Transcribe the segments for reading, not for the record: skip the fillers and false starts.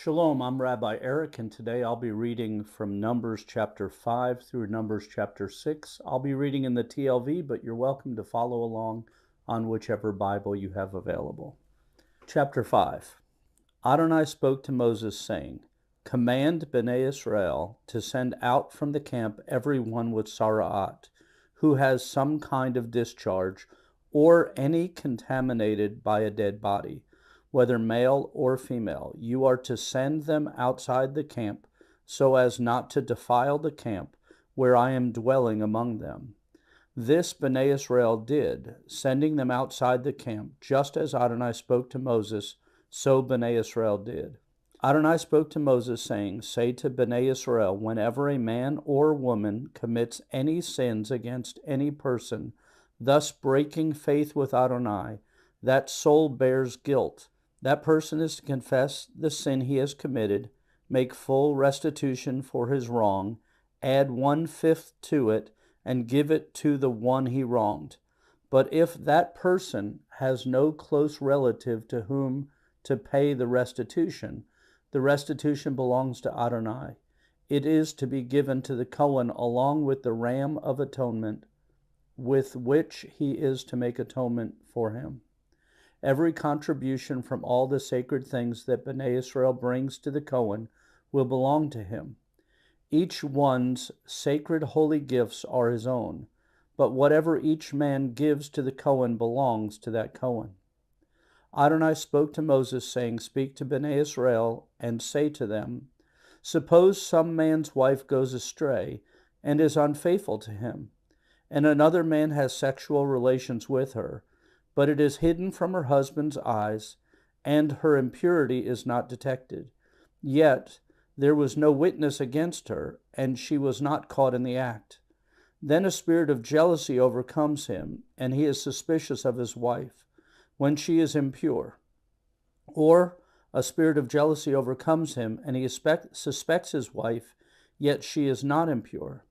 Shalom, I'm Rabbi Eric, and today I'll be reading from Numbers chapter 5 through Numbers chapter 6. I'll be reading in the TLV, but you're welcome to follow along on whichever Bible you have available. Chapter 5. Adonai spoke to Moses, saying, Command Bnei Israel to send out from the camp everyone with Sara'at, who has some kind of discharge, or any contaminated by a dead body, whether male or female. You are to send them outside the camp, so as not to defile the camp where I am dwelling among them. This Bnei Israel did, sending them outside the camp, just as Adonai spoke to Moses, so Bnei Israel did. Adonai spoke to Moses, saying, Say to Bnei Israel, whenever a man or woman commits any sins against any person, thus breaking faith with Adonai, that soul bears guilt. That person is to confess the sin he has committed, make full restitution for his wrong, add 1/5 to it, and give it to the one he wronged. But if that person has no close relative to whom to pay the restitution belongs to Adonai. It is to be given to the Cohen along with the ram of atonement, with which he is to make atonement for him. Every contribution from all the sacred things that Bnei Israel brings to the Cohen will belong to him. Each one's sacred holy gifts are his own, but whatever each man gives to the Cohen belongs to that Cohen. Adonai spoke to Moses, saying, Speak to Bnei Israel, and say to them, Suppose some man's wife goes astray, and is unfaithful to him, and another man has sexual relations with her, but it is hidden from her husband's eyes, and her impurity is not detected. Yet there was no witness against her, and she was not caught in the act. Then a spirit of jealousy overcomes him, and he is suspicious of his wife, when she is impure. Or a spirit of jealousy overcomes him, and he suspects his wife, yet she is not impure.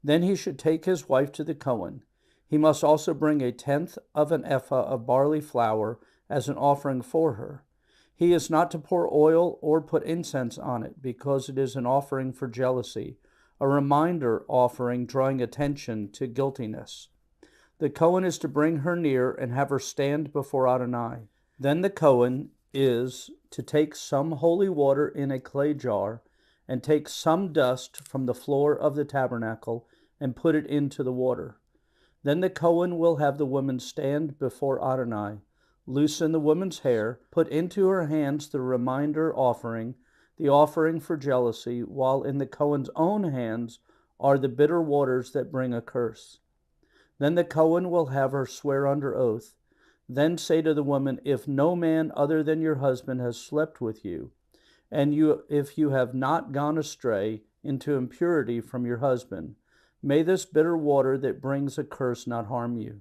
Then he should take his wife to the Cohen. He must also bring 1/10 of an ephah of barley flour as an offering for her. He is not to pour oil or put incense on it, because it is an offering for jealousy, a reminder offering drawing attention to guiltiness. The Cohen is to bring her near and have her stand before Adonai. Then the Cohen is to take some holy water in a clay jar and take some dust from the floor of the tabernacle and put it into the water. Then the Cohen will have the woman stand before Adonai, loosen the woman's hair, put into her hands the reminder offering, the offering for jealousy, while in the Cohen's own hands are the bitter waters that bring a curse. Then the Cohen will have her swear under oath. Then say to the woman, If no man other than your husband has slept with you, and if you have not gone astray into impurity from your husband, may this bitter water that brings a curse not harm you.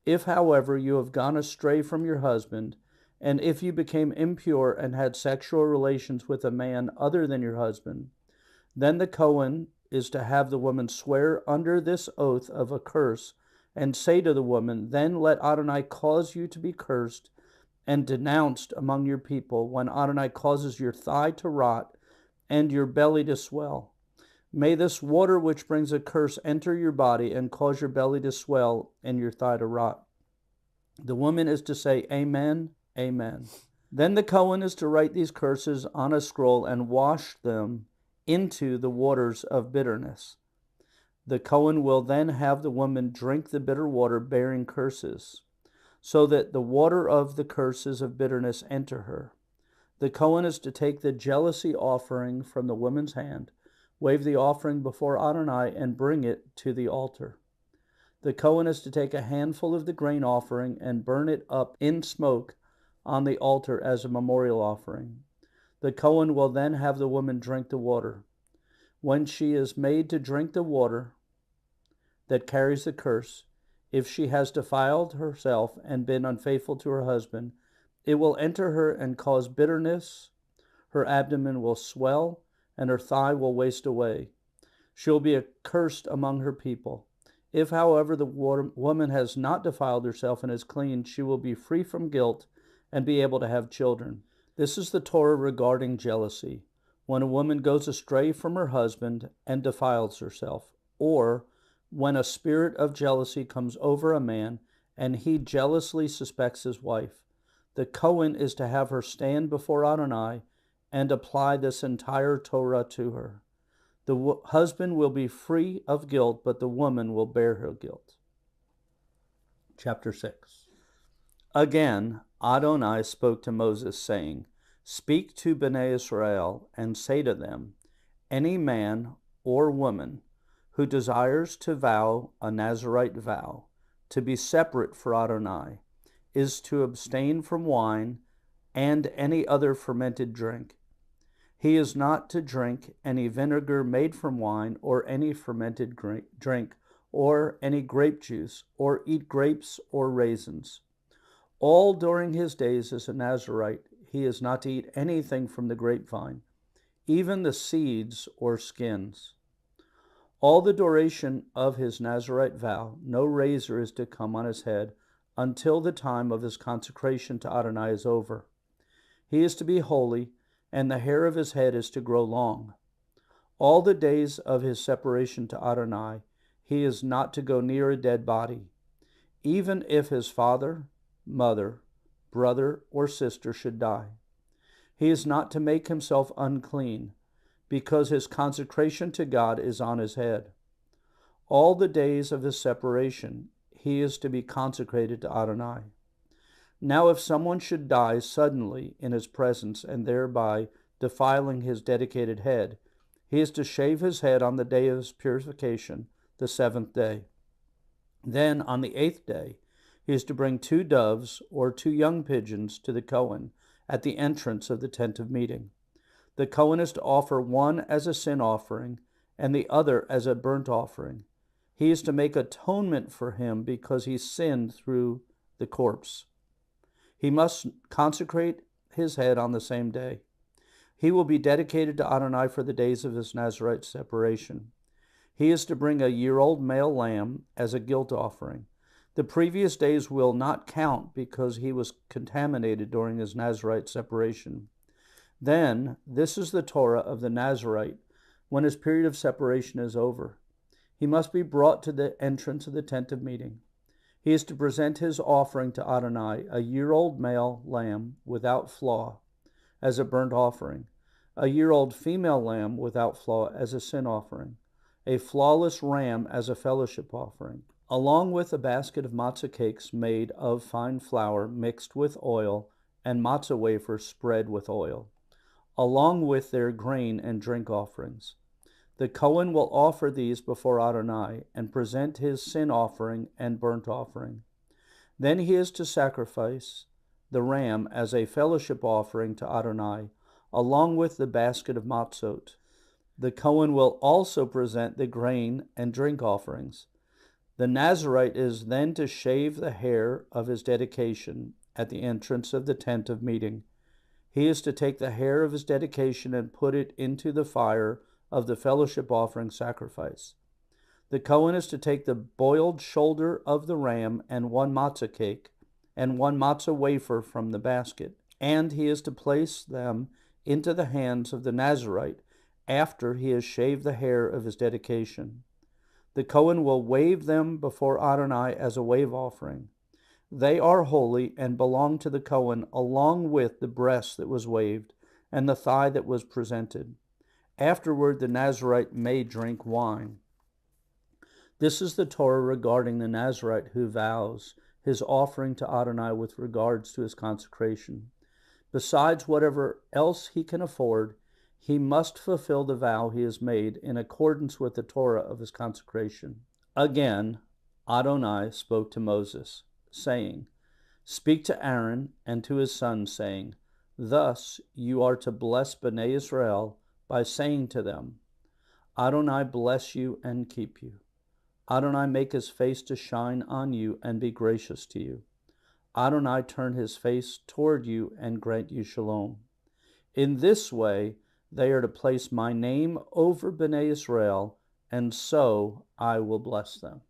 If, however, you have gone astray from your husband, and if you became impure and had sexual relations with a man other than your husband, then the Cohen is to have the woman swear under this oath of a curse, and say to the woman, Then let Adonai cause you to be cursed and denounced among your people, when Adonai causes your thigh to rot and your belly to swell. May this water which brings a curse enter your body and cause your belly to swell and your thigh to rot. The woman is to say, Amen, Amen. Then the Cohen is to write these curses on a scroll and wash them into the waters of bitterness. The Cohen will then have the woman drink the bitter water bearing curses, so that the water of the curses of bitterness enter her. The Cohen is to take the jealousy offering from the woman's hand, wave the offering before Adonai, and bring it to the altar. The Cohen is to take a handful of the grain offering and burn it up in smoke on the altar as a memorial offering. The Cohen will then have the woman drink the water. When she is made to drink the water that carries the curse, if she has defiled herself and been unfaithful to her husband, it will enter her and cause bitterness. Her abdomen will swell, and her thigh will waste away. She will be accursed among her people. If, however, the woman has not defiled herself and is clean, she will be free from guilt and be able to have children. This is the Torah regarding jealousy. When a woman goes astray from her husband and defiles herself, or when a spirit of jealousy comes over a man and he jealously suspects his wife, the Kohen is to have her stand before Adonai and apply this entire Torah to her. The husband will be free of guilt, but the woman will bear her guilt. Chapter 6. Again, Adonai spoke to Moses, saying, Speak to Bnei Israel and say to them, Any man or woman who desires to vow a Nazirite vow, to be separate for Adonai, is to abstain from wine and any other fermented drink. He is not to drink any vinegar made from wine, or any fermented drink, or any grape juice, or eat grapes or raisins. All during his days as a Nazirite, he is not to eat anything from the grapevine, even the seeds or skins. All the duration of his Nazirite vow, no razor is to come on his head until the time of his consecration to Adonai is over. He is to be holy, and the hair of his head is to grow long. All the days of his separation to Adonai, he is not to go near a dead body, even if his father, mother, brother, or sister should die. He is not to make himself unclean, because his consecration to God is on his head. All the days of his separation, he is to be consecrated to Adonai. Now if someone should die suddenly in his presence, and thereby defiling his dedicated head, he is to shave his head on the day of his purification, the 7th day. Then on the 8th day, he is to bring 2 doves or 2 young pigeons to the Kohen at the entrance of the tent of meeting. The Kohen is to offer one as a sin offering and the other as a burnt offering. He is to make atonement for him because he sinned through the corpse. He must consecrate his head on the same day. He will be dedicated to Adonai for the days of his Nazirite separation. He is to bring a year-old male lamb as a guilt offering. The previous days will not count because he was contaminated during his Nazirite separation. Then, this is the Torah of the Nazirite when his period of separation is over. He must be brought to the entrance of the tent of meeting. He is to present his offering to Adonai, a year-old male lamb without flaw, as a burnt offering, a year-old female lamb without flaw as a sin offering, a flawless ram as a fellowship offering, along with a basket of matzah cakes made of fine flour mixed with oil and matzah wafers spread with oil, along with their grain and drink offerings. The Kohen will offer these before Adonai and present his sin offering and burnt offering. Then he is to sacrifice the ram as a fellowship offering to Adonai, along with the basket of matzot. The Kohen will also present the grain and drink offerings. The Nazirite is then to shave the hair of his dedication at the entrance of the tent of meeting. He is to take the hair of his dedication and put it into the fire of the fellowship offering sacrifice. The Kohen is to take the boiled shoulder of the ram and 1 matzah cake and 1 matzah wafer from the basket, and he is to place them into the hands of the Nazirite after he has shaved the hair of his dedication. The Kohen will wave them before Adonai as a wave offering. They are holy and belong to the Kohen, along with the breast that was waved and the thigh that was presented. Afterward, the Nazirite may drink wine. This is the Torah regarding the Nazirite who vows his offering to Adonai with regards to his consecration. Besides whatever else he can afford, he must fulfill the vow he has made in accordance with the Torah of his consecration. Again, Adonai spoke to Moses, saying, Speak to Aaron and to his sons, saying, Thus you are to bless Bnei Israel by saying to them, Adonai bless you and keep you. Adonai make his face to shine on you and be gracious to you. Adonai turn his face toward you and grant you shalom. In this way, they are to place my name over Bnei Israel, and so I will bless them.